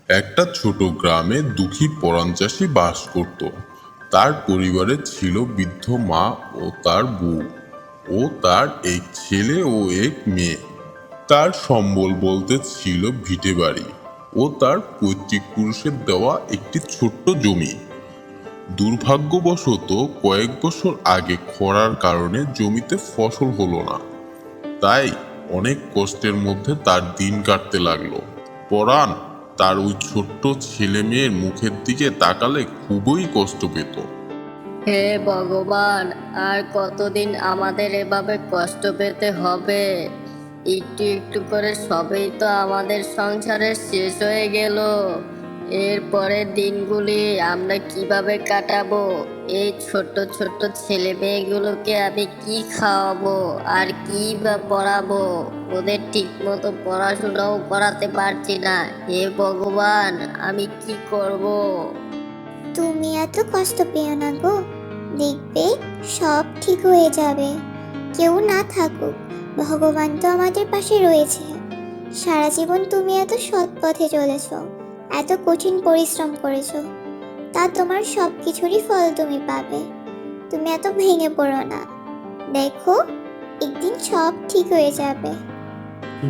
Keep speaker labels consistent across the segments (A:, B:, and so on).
A: একটা ছোট গ্রামে দুঃখী পরাণ চাষী বাস করত। তার পরিবারে ছিল বৃদ্ধ মা ও তার বউ ও তার এক ছেলে ও এক মেয়ে। তার সম্বল বলতে ছিল ভিটে বাড়ি ও তার পৈতৃক পুরুষের দেওয়া একটি ছোট্ট জমি। দুর্ভাগ্যবশত কয়েক বছর আগে খরার কারণে জমিতে ফসল হলো না। তাই অনেক কষ্টের মধ্যে তার দিন কাটতে লাগলো। পরাণ তার ওই ছোট্ট ছেলে মেয়ের মুখের দিকে তাকালে খুবই কষ্ট পেত।
B: হে ভগবান, আর কতদিন আমাদের এভাবে কষ্ট পেতে হবে? একটু একটু করে সবই তো আমাদের সংসারে শেষ হয়ে গেল। এরপরের দিনগুলি আমরা কিভাবে কাটাবো? এই ছোট্ট ছোট্ট ছেলে মেয়েগুলোকে আমি কি খাওয়াবো আর কি বা পড়াবো? ওদের ঠিক মতো পড়াশোনাও করাতে পারছি না। হে ভগবান, আমি কি করব?
C: তুমি এত কষ্ট পেও না গো, দেখবে সব ঠিক হয়ে যাবে। কেউ না থাকুক, ভগবান তো আমাদের পাশে রয়েছে। সারা জীবন তুমি এত সৎ পথে চলেছ, এত কঠিন পরিশ্রম করেছো, তা তোমার সব কিছুরই ফল তুমি পাবে। তুমি এত ভেঙে পড়ো না, দেখো একদিন সব ঠিক হয়ে যাবে।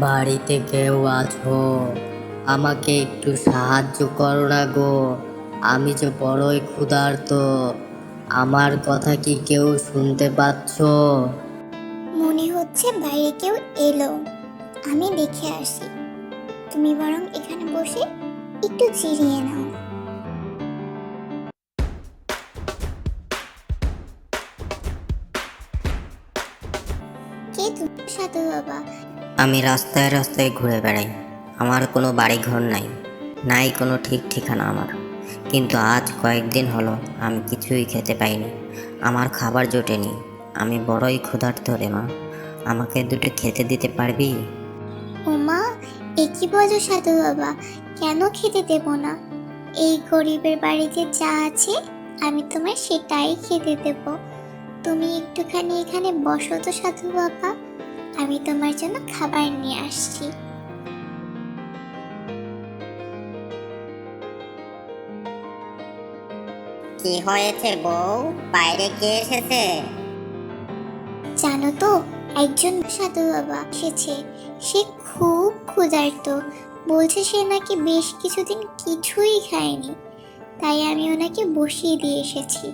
B: বাড়িতে কেউ আছো? আমাকে একটু সাহায্য করো না গো, আমি যে বড়ই ক্ষুধার্ত। আমার কথা কি কেউ শুনতে পাচ্ছো?
C: মনে হচ্ছে বাইরে কেউ এলো, আমি দেখে আসি। তুমি বরং এখানে বসে একটু জিরিয়ে নাও। কে তুমি সাধু বাবা?
D: আমি রাস্তায় রাস্তায় ঘুরে বেড়াই। আমার কোনো বাড়ি ঘর নাই, নাই কোনো ঠিক ঠিকানা আমার। কিন্তু আজ কয়েকদিন হলো আমি কিছুই খেতে পাইনি, আমার খাবার জোটেনি। আমি বড়ই ক্ষুধার্ত রে মা, আমাকে দুটো খেতে দিতে পারবি?
C: ওমা, এ কি বলো সাধু বাবা? কেন খেতে দেব না? এই গরিবের বাড়িতে যা আছে আমি তোমায় সেটাই খেতে দেব। তুমি একটুখানি এখানে বসো তো সাধু বাবা, আমি তোমার জন্য খাবার নিয়ে আসছি।
D: কি হয়েছে বউ, বাইরে কে এসেছে?
C: জানো তো, একজন সাধু বাবা এসেছে। সে খুব ক্ষুধার্ত, বলছে সে নাকি বেশ কিছুদিন কিছুই খায়নি। তাই আমি ওনাকে বসিয়ে দিয়ে এসেছি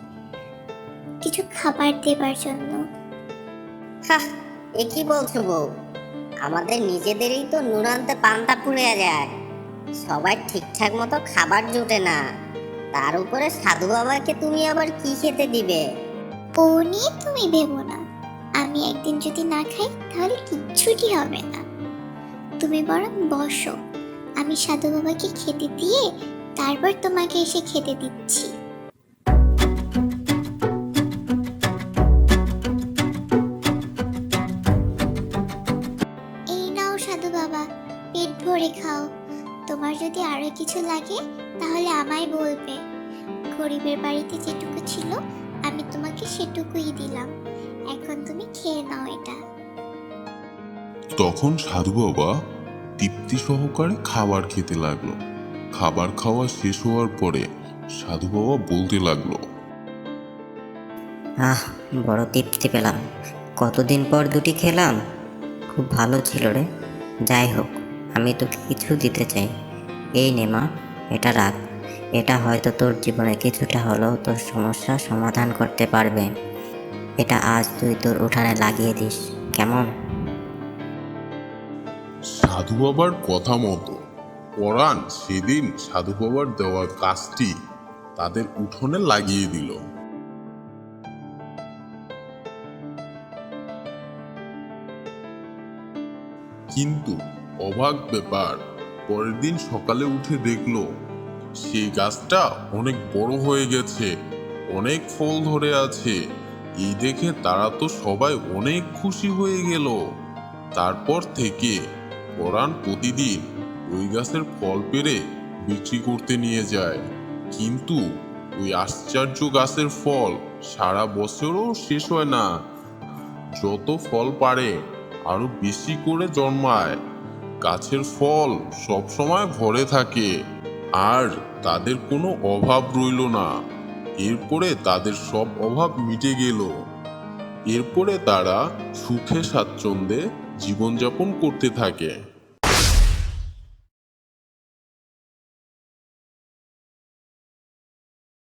C: কিছু খাবার দেবার জন্য।
D: হাহ, এ কি বলছো বউ? আমাদের নিজেদেরই তো নুরান্তে পান্তা পুড়ে যায়, সবাই ঠিকঠাক মতো খাবার জোটে না, তার উপরে সাধু বাবাকে তুমি আবার কি খেতে দিবে?
C: ও নিয়ে তুমি ভেবো না, আমি একদিন যদি না খাই তাহলে কিচ্ছুটি হবে না। তুমি বরং বসো, আমি সাধু বাবাকে খেতে দিয়ে তারপর তোমাকে এসে খেতে দিচ্ছি। এই নাও সাধু বাবা, পেট ভরে খাও। তোমার যদি আরো কিছু লাগে তাহলে আমায় বলবে। গরিবের বাড়িতে যেটুকু ছিল আমি তোমাকে সেটুকুই দিলাম, এখন তুমি খেয়ে নাও এটা।
A: তখন সাধু বাবা তৃপ্তি সহকারে খাবার খেতে লাগলো। খাবার খাওয়া শেষ হওয়ার পরে সাধু বাবা বলতে লাগলো,
D: আহ, বড় তৃপ্তি পেলাম, কতদিন পর দুটি খেলাম, খুব ভালো ছিল রে। যাই হোক, আমি তোকে কিছু দিতে চাই। এই নে মা, এটা রাখ। এটা হয়তো তোর জীবনে কিছুটা হলেও তোর সমস্যা সমাধান করতে পারবে। এটা আজ তুই তোর উঠানে লাগিয়ে দিস, কেমন?
A: সাধু বাবার কথা মতো পরাণ সেদিন সাধু বাবার দেওয়া কাজটি তাদের উঠোনে লাগিয়ে দিল। কিন্তু অবাক ব্যাপার, পরের দিন সকালে উঠে দেখলো সেই গাছটা অনেক বড় হয়ে গেছে, অনেক ফল ধরে আছে। এই দেখে তারা তো সবাই অনেক খুশি হয়ে গেল। তারপর থেকে পরাণ প্রতিদিন ওই গাছের ফল পেড়ে বিক্রি করতে নিয়ে যায়। কিন্তু ওই আশ্চর্য গাছের ফল সারা বছরও শেষ হয় না। যত ফল পারে আরো বেশি করে জন্মায়। গাছের ফল সব সময় ভরে থাকে। আর তাদের কোনো অভাব রইল না। এরপরে তাদের সব অভাব মিটে গেল। এরপরে তারা সুখে স্বাচ্ছন্দ্যে জীবনযাপন করতে থাকে।